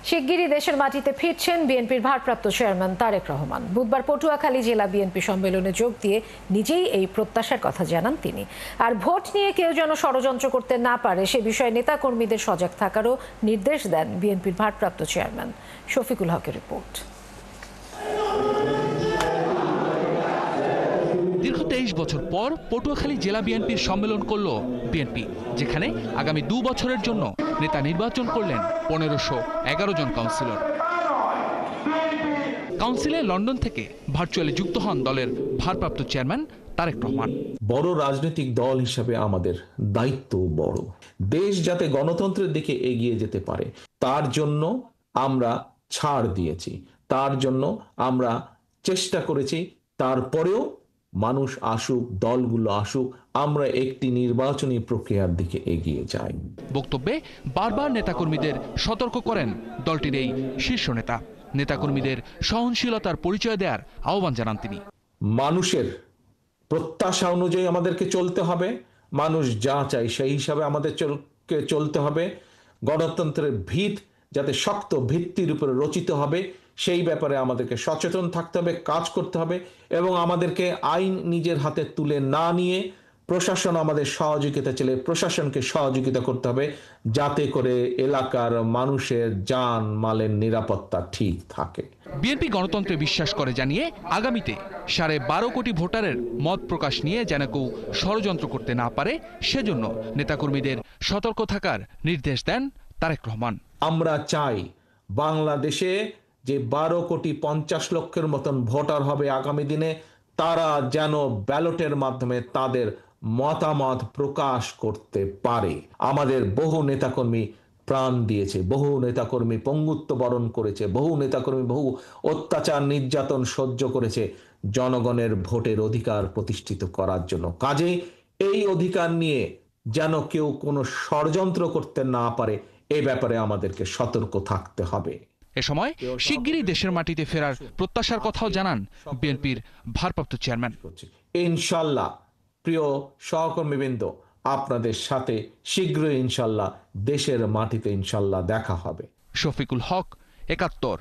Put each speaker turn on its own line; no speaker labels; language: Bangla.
শিগগিরই দেশের মাটিতে ফিরছেন বিএনপির ভারপ্রাপ্ত চেয়ারম্যান তারেক রহমান। বুধবার পটুয়াখালী জেলা বিএনপি সম্মেলনে যোগ দিয়ে নিজেই এই প্রত্যাশার কথা জানান তিনি। আর ভোট নিয়ে কেউ যেন ষড়যন্ত্র করতে না পারে সে বিষয়ে নেতাকর্মীদের সজাগ থাকারও নির্দেশ দেন বিএনপির ভারপ্রাপ্ত চেয়ারম্যান। শফিকুল হকের রিপোর্ট।
দীর্ঘ 23 বছর পর পটুয়াখালী জেলা বিএনপির সম্মেলন করল বিএনপি, যেখানে আগামী 2 বছরের জন্য নেতা নির্বাচন করলেন 1511 জন কাউন্সিলর। কাউন্সিলে লন্ডন থেকে ভার্চুয়ালি যুক্ত হন দলের ভারপ্রাপ্ত চেয়ারম্যান তারেক রহমান।
বড় রাজনৈতিক দল হিসেবে আমাদের দায়িত্ব বড়। দেশ যাতে গণতন্ত্রের দিকে এগিয়ে যেতে পারে তার জন্য আমরা ছাড় দিয়েছি, তার জন্য আমরা চেষ্টা করেছি। তারপরেও মানুষ আসুক, দলগুলো আসুক, আমরা একটি নির্বাচনী প্রক্রিয়ার দিকে এগিয়ে যাই।
বক্তব্যে বারবার নেতাকর্মীদের সতর্ক করেন দলটির এই শীর্ষ নেতা। নেতাকর্মীদের সহনশীলতার পরিচয় দেওয়ার আহ্বান জানান তিনি।
মানুষের প্রত্যাশা অনুযায়ী আমাদেরকে চলতে হবে, মানুষ যা চাই সেই হিসাবে আমাদেরকে চলতে হবে। গণতন্ত্রের ভিত যাতে শক্ত ভিত্তির উপরে রচিত হবে সেই ব্যাপারে আমাদেরকে সচেতন থাকতে হবে, কাজ করতে হবে এবং আমাদেরকে আইন নিজের হাতে তুলে না নিয়ে প্রশাসন আমাদের সহযোগিতা চাইলে প্রশাসনকে সহযোগিতা করতে হবে, যাতে করে এলাকার মানুষের জান মালের নিরাপত্তা ঠিক থাকে।
বিএনপি গণতন্ত্রে বিশ্বাস করে জানিয়ে আগামীতে 12.5 কোটি ভোটারের মত প্রকাশ নিয়ে যেন কেউ ষড়যন্ত্র করতে না পারে সেজন্য নেতাকর্মীদের সতর্ক থাকার নির্দেশ দেন তারেক রহমান।
আমরা চাই বাংলাদেশে যে 12,50,00,000 মতন ভোটার হবে আগামী দিনে, তারা যেন ব্যালটের মাধ্যমে তাদের মতামত প্রকাশ করতে পারে। আমাদের বহু নেতাকর্মী প্রাণ দিয়েছে, বহু নেতাকর্মী পঙ্গুত্ব বরণ করেছে, বহু নেতাকর্মী বহু অত্যাচার নির্যাতন সহ্য করেছে জনগণের ভোটের অধিকার প্রতিষ্ঠিত করার জন্য। কাজে এই অধিকার নিয়ে যেন কেউ কোনো ষড়যন্ত্র করতে না পারে এ ব্যাপারে আমাদেরকে সতর্ক থাকতে হবে।
এ সময় শিগগিরই দেশের মাটিতে ফেরার প্রত্যাশার কথাও জানান বিএনপির ভারপ্রাপ্ত চেয়ারম্যান।
ইনশাল্লাহ প্রিয় সহকর্মীবৃন্দ, আপনাদের সাথে শীঘ্রই ইনশাল্লাহ দেশের মাটিতে ইনশাল্লাহ দেখা হবে।
শফিকুল হক, 71।